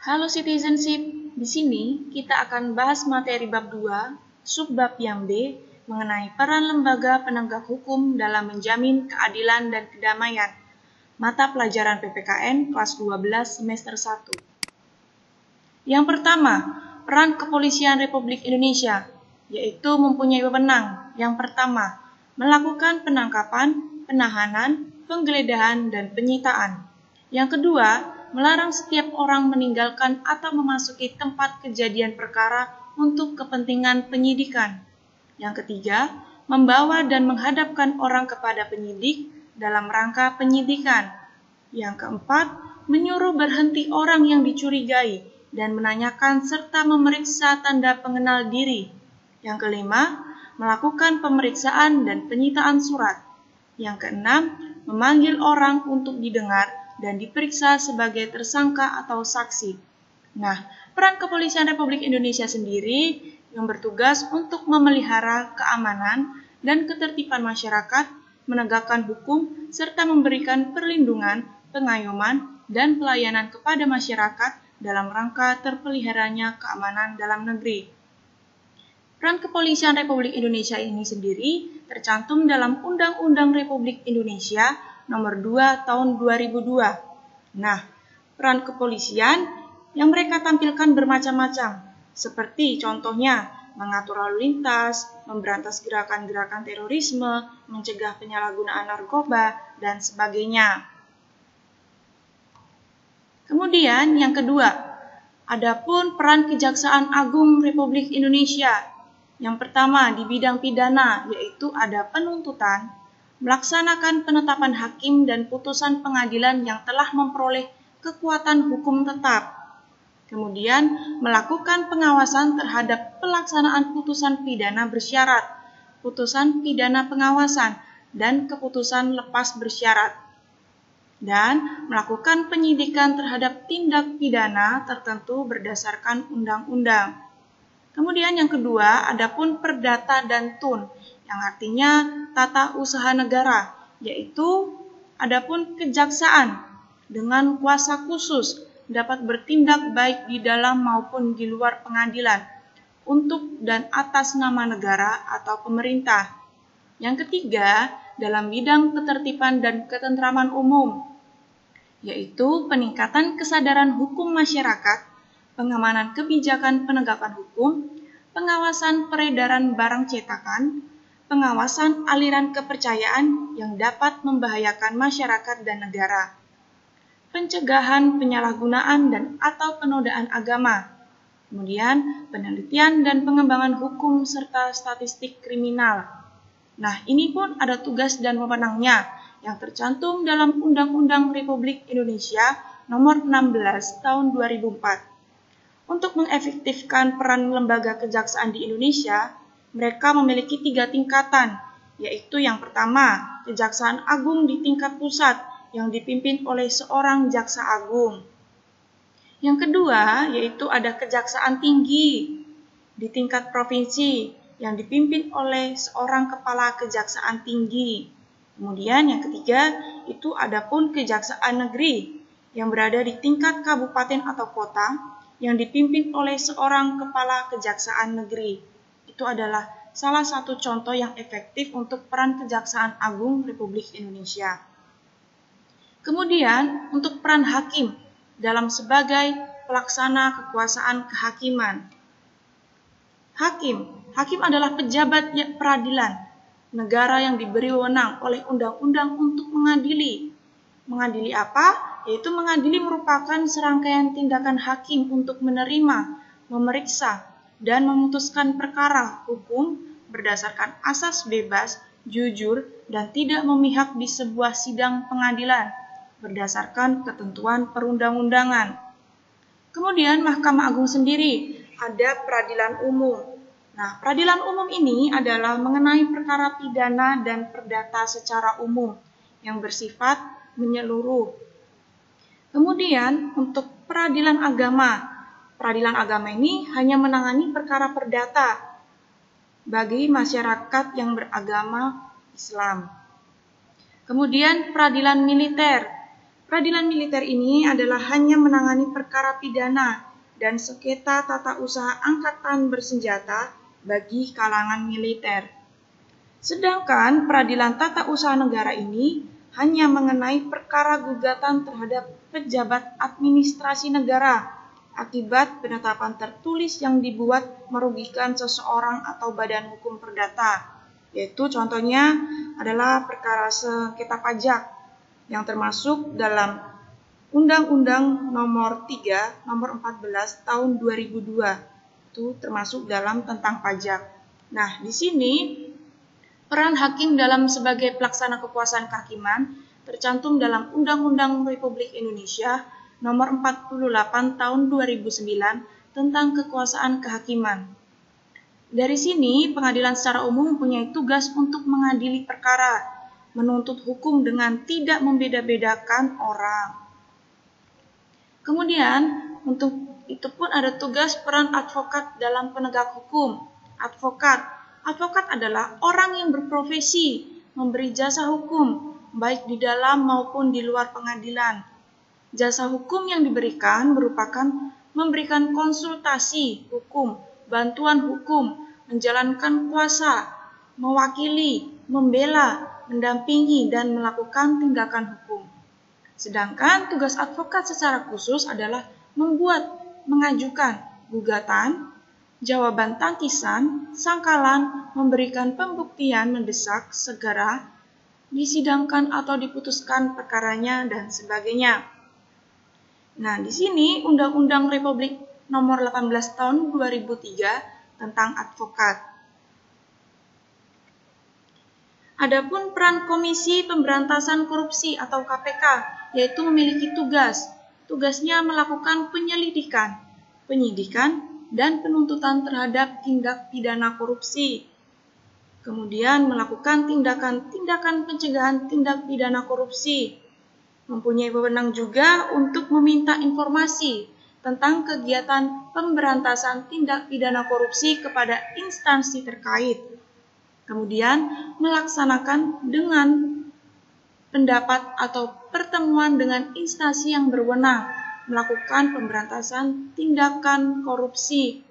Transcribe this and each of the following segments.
Halo Citizenship, di sini kita akan bahas materi bab 2, subbab yang B, mengenai peran lembaga penegak hukum dalam menjamin keadilan dan kedamaian. Mata pelajaran PPKN kelas 12 semester 1. Yang pertama, peran Kepolisian Republik Indonesia, yaitu mempunyai wewenang. Yang pertama, melakukan penangkapan, penahanan, penggeledahan, dan penyitaan. Yang kedua, melarang setiap orang meninggalkan atau memasuki tempat kejadian perkara untuk kepentingan penyidikan. Yang ketiga, membawa dan menghadapkan orang kepada penyidik dalam rangka penyidikan. Yang keempat, menyuruh berhenti orang yang dicurigai dan menanyakan serta memeriksa tanda pengenal diri. Yang kelima, melakukan pemeriksaan dan penyitaan surat. Yang keenam, memanggil orang untuk didengar dan diperiksa sebagai tersangka atau saksi. Nah, peran Kepolisian Republik Indonesia sendiri yang bertugas untuk memelihara keamanan dan ketertiban masyarakat, menegakkan hukum, serta memberikan perlindungan, pengayoman, dan pelayanan kepada masyarakat dalam rangka terpeliharanya keamanan dalam negeri. Peran Kepolisian Republik Indonesia ini sendiri tercantum dalam Undang-Undang Republik Indonesia Nomor 2 Tahun 2002. Nah, peran kepolisian yang mereka tampilkan bermacam-macam, seperti contohnya mengatur lalu lintas, memberantas gerakan-gerakan terorisme, mencegah penyalahgunaan narkoba, dan sebagainya. Kemudian yang kedua, adapun peran Kejaksaan Agung Republik Indonesia. Yang pertama di bidang pidana, yaitu ada penuntutan, melaksanakan penetapan hakim dan putusan pengadilan yang telah memperoleh kekuatan hukum tetap. Kemudian, melakukan pengawasan terhadap pelaksanaan putusan pidana bersyarat, putusan pidana pengawasan, dan keputusan lepas bersyarat. Dan melakukan penyidikan terhadap tindak pidana tertentu berdasarkan undang-undang. Kemudian yang kedua, adapun perdata dan tun, yang artinya tata usaha negara, yaitu adapun kejaksaan dengan kuasa khusus dapat bertindak baik di dalam maupun di luar pengadilan untuk dan atas nama negara atau pemerintah. Yang ketiga, dalam bidang ketertiban dan ketentraman umum, yaitu peningkatan kesadaran hukum masyarakat, pengamanan kebijakan penegakan hukum, pengawasan peredaran barang cetakan, pengawasan aliran kepercayaan yang dapat membahayakan masyarakat dan negara, pencegahan penyalahgunaan dan atau penodaan agama, kemudian penelitian dan pengembangan hukum serta statistik kriminal. Nah, ini pun ada tugas dan wewenangnya yang tercantum dalam Undang-Undang Republik Indonesia Nomor 16 Tahun 2004. Untuk mengefektifkan peran lembaga kejaksaan di Indonesia, mereka memiliki 3 tingkatan, yaitu yang pertama, Kejaksaan Agung di tingkat pusat yang dipimpin oleh seorang jaksa agung. Yang kedua, yaitu ada Kejaksaan Tinggi di tingkat provinsi yang dipimpin oleh seorang kepala kejaksaan tinggi. Kemudian yang ketiga, itu adapun Kejaksaan Negeri yang berada di tingkat kabupaten atau kota yang dipimpin oleh seorang kepala kejaksaan negeri. Itu adalah salah satu contoh yang efektif untuk peran Kejaksaan Agung Republik Indonesia. Kemudian, untuk peran hakim dalam sebagai pelaksana kekuasaan kehakiman. Hakim adalah pejabat peradilan negara yang diberi wewenang oleh undang-undang untuk mengadili. Mengadili apa? Yaitu mengadili merupakan serangkaian tindakan hakim untuk menerima, memeriksa, dan memutuskan perkara hukum berdasarkan asas bebas, jujur, dan tidak memihak di sebuah sidang pengadilan berdasarkan ketentuan perundang-undangan. Kemudian Mahkamah Agung sendiri ada peradilan umum. Nah, peradilan umum ini adalah mengenai perkara pidana dan perdata secara umum yang bersifat menyeluruh. Kemudian untuk peradilan agama ini hanya menangani perkara perdata bagi masyarakat yang beragama Islam. Kemudian peradilan militer Peradilan militer ini adalah hanya menangani perkara pidana dan sengketa tata usaha angkatan bersenjata bagi kalangan militer. Sedangkan peradilan tata usaha negara ini hanya mengenai perkara gugatan terhadap pejabat administrasi negara akibat penetapan tertulis yang dibuat merugikan seseorang atau badan hukum perdata, yaitu contohnya adalah perkara sengketa pajak yang termasuk dalam Undang-Undang Nomor 3, Nomor 14 Tahun 2002. Itu termasuk dalam tentang pajak. Nah, di sini peran hakim dalam sebagai pelaksana kekuasaan kehakiman tercantum dalam Undang-Undang Republik Indonesia Nomor 48 Tahun 2009 tentang kekuasaan kehakiman. Dari sini, pengadilan secara umum mempunyai tugas untuk mengadili perkara, menuntut hukum dengan tidak membeda-bedakan orang. Kemudian, untuk itu pun ada tugas peran advokat dalam penegak hukum. Advokat adalah orang yang berprofesi memberi jasa hukum, baik di dalam maupun di luar pengadilan. Jasa hukum yang diberikan merupakan memberikan konsultasi hukum, bantuan hukum, menjalankan kuasa, mewakili, membela, mendampingi, dan melakukan tindakan hukum. Sedangkan tugas advokat secara khusus adalah mengajukan gugatan, jawaban tangkisan, sangkalan, memberikan pembuktian mendesak segera, disidangkan atau diputuskan perkaranya, dan sebagainya. Nah, di sini Undang-Undang Republik Nomor 18 Tahun 2003 tentang advokat. Adapun peran Komisi Pemberantasan Korupsi atau KPK, yaitu memiliki tugasnya melakukan penyelidikan, penyidikan, dan penuntutan terhadap tindak pidana korupsi. Kemudian melakukan tindakan pencegahan tindak pidana korupsi. Mempunyai wewenang juga untuk meminta informasi tentang kegiatan pemberantasan tindak pidana korupsi kepada instansi terkait. Kemudian melaksanakan dengan pendapat atau pertemuan dengan instansi yang berwenang melakukan pemberantasan tindakan korupsi.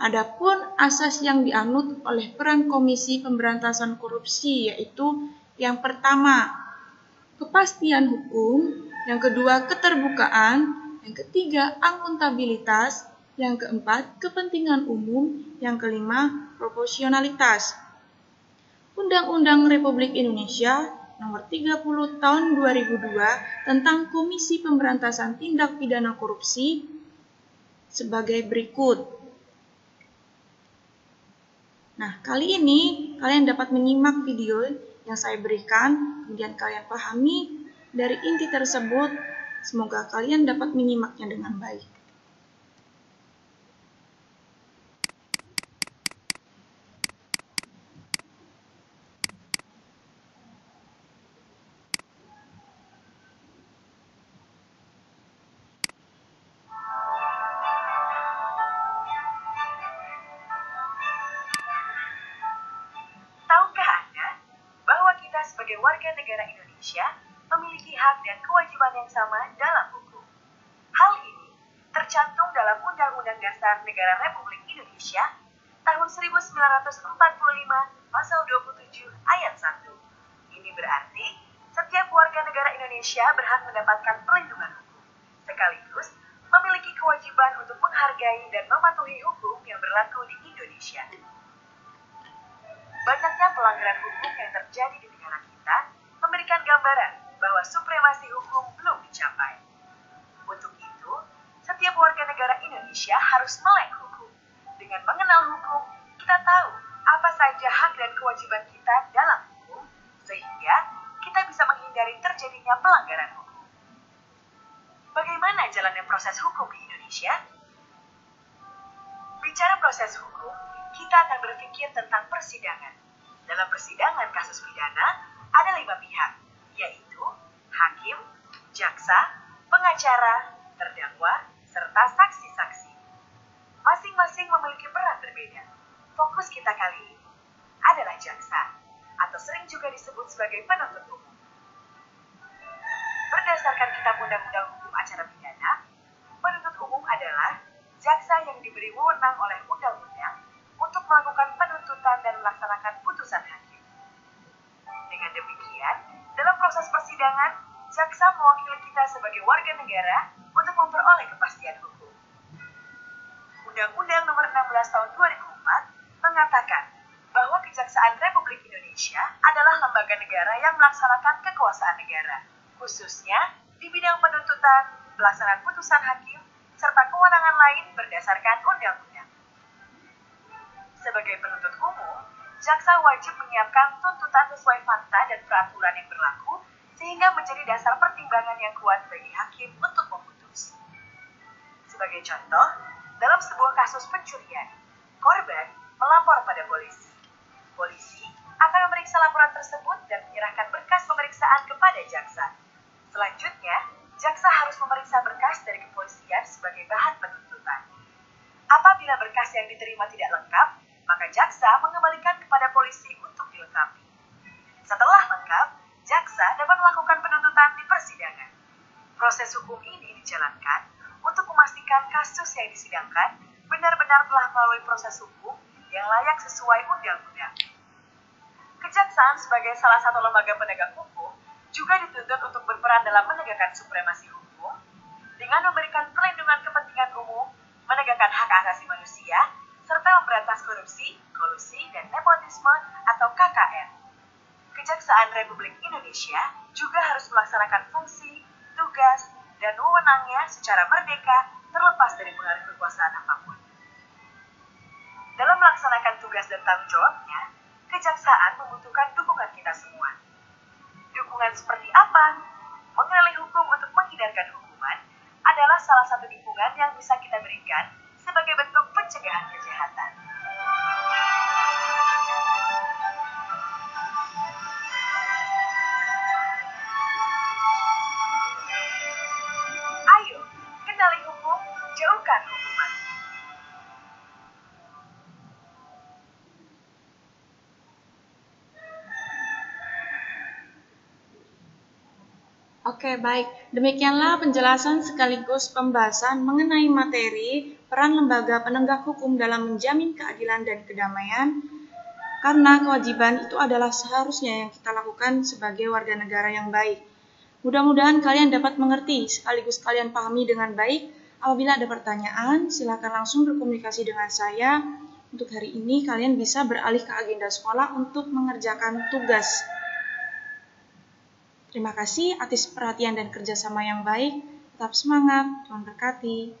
Adapun asas yang dianut oleh peran Komisi Pemberantasan Korupsi yaitu yang pertama, kepastian hukum, yang kedua, keterbukaan, yang ketiga, akuntabilitas, yang keempat, kepentingan umum, yang kelima, proporsionalitas. Undang-Undang Republik Indonesia Nomor 30 Tahun 2002 tentang Komisi Pemberantasan Tindak Pidana Korupsi sebagai berikut. Nah, kali ini kalian dapat menyimak video yang saya berikan, kemudian kalian pahami dari inti tersebut. Semoga kalian dapat menyimaknya dengan baik. Sebagai warga negara Indonesia memiliki hak dan kewajiban yang sama dalam hukum. Hal ini tercantum dalam Undang-Undang Dasar Negara Republik Indonesia tahun 1945 pasal 27 ayat 1. Ini berarti setiap warga negara Indonesia berhak mendapatkan perlindungan hukum, sekaligus memiliki kewajiban untuk menghargai dan mematuhi hukum yang berlaku di Indonesia. Banyaknya pelanggaran hukum yang terjadi di negara kita memberikan gambaran bahwa supremasi hukum belum dicapai. Untuk itu, setiap warga negara Indonesia harus melek hukum. Dengan mengenal hukum, kita tahu apa saja hak dan kewajiban kita dalam hukum, sehingga kita bisa menghindari terjadinya pelanggaran hukum. Bagaimana jalannya proses hukum di Indonesia? Bicara proses hukum, kita akan berpikir tentang persidangan. Dalam persidangan kasus pidana, ada 5 pihak, yaitu hakim, jaksa, pengacara, terdakwa, serta saksi-saksi. Masing-masing memiliki peran berbeda. Fokus kita kali ini adalah jaksa, atau sering juga disebut sebagai penuntut umum. berdasarkan Kitab Undang-Undang Hukum Acara Pidana, penuntut umum adalah jaksa yang diberi wewenang oleh undang-undang untuk melakukan penuntutan dan melaksanakan putusan hakim. Dengan demikian, dalam proses persidangan, jaksa mewakili kita sebagai warga negara untuk memperoleh kepastian hukum. Undang-Undang Nomor 16 Tahun 2004 mengatakan bahwa Kejaksaan Republik Indonesia adalah lembaga negara yang melaksanakan kekuasaan negara, khususnya di bidang penuntutan, pelaksanaan putusan hakim, serta kewenangan lain berdasarkan undang-undang. Sebagai penuntut umum, jaksa wajib menyiapkan tuntutan sesuai fakta dan peraturan yang berlaku sehingga menjadi dasar pertimbangan yang kuat bagi hakim untuk memutus. Sebagai contoh, dalam sebuah kasus pencurian, korban melapor pada polisi. Polisi akan memeriksa laporan tersebut dan menyerahkan berkas pemeriksaan kepada jaksa. Selanjutnya, jaksa harus memeriksa berkas dari kepolisian sebagai bahan penuntutan. Apabila berkas yang diterima tidak lengkap, maka jaksa mengembalikan kepada polisi untuk dilengkapi. Setelah lengkap, jaksa dapat melakukan penuntutan di persidangan. Proses hukum ini dijalankan untuk memastikan kasus yang disidangkan benar-benar telah melalui proses hukum yang layak sesuai undang-undang. Kejaksaan sebagai salah satu lembaga penegak hukum juga dituntut untuk berperan dalam menegakkan supremasi hukum dengan memberikan perlindungan kepentingan umum, menegakkan hak asasi manusia, serta memberantas korupsi, kolusi, dan nepotisme atau KKN. Kejaksaan Republik Indonesia juga harus melaksanakan fungsi, tugas, dan wewenangnya secara merdeka terlepas dari pengaruh kekuasaan apapun. Dalam melaksanakan tugas dan tanggung jawabnya, kejaksaan membutuhkan dukungan kita semua. Dukungan seperti apa? Mengenali hukum untuk menghindarkan hukuman adalah salah satu dukungan yang bisa kita berikan sebagai bentuk pencegahan kejahatan. Ayo, kenali hukum, jauhkan hukuman. Oke, baik. Demikianlah penjelasan sekaligus pembahasan mengenai materi peran lembaga penegak hukum dalam menjamin keadilan dan kedamaian, karena kewajiban itu adalah seharusnya yang kita lakukan sebagai warga negara yang baik. Mudah-mudahan kalian dapat mengerti sekaligus kalian pahami dengan baik. Apabila ada pertanyaan, silakan langsung berkomunikasi dengan saya. Untuk hari ini kalian bisa beralih ke agenda sekolah untuk mengerjakan tugas. Terima kasih atas perhatian dan kerjasama yang baik. Tetap semangat, Tuhan berkati.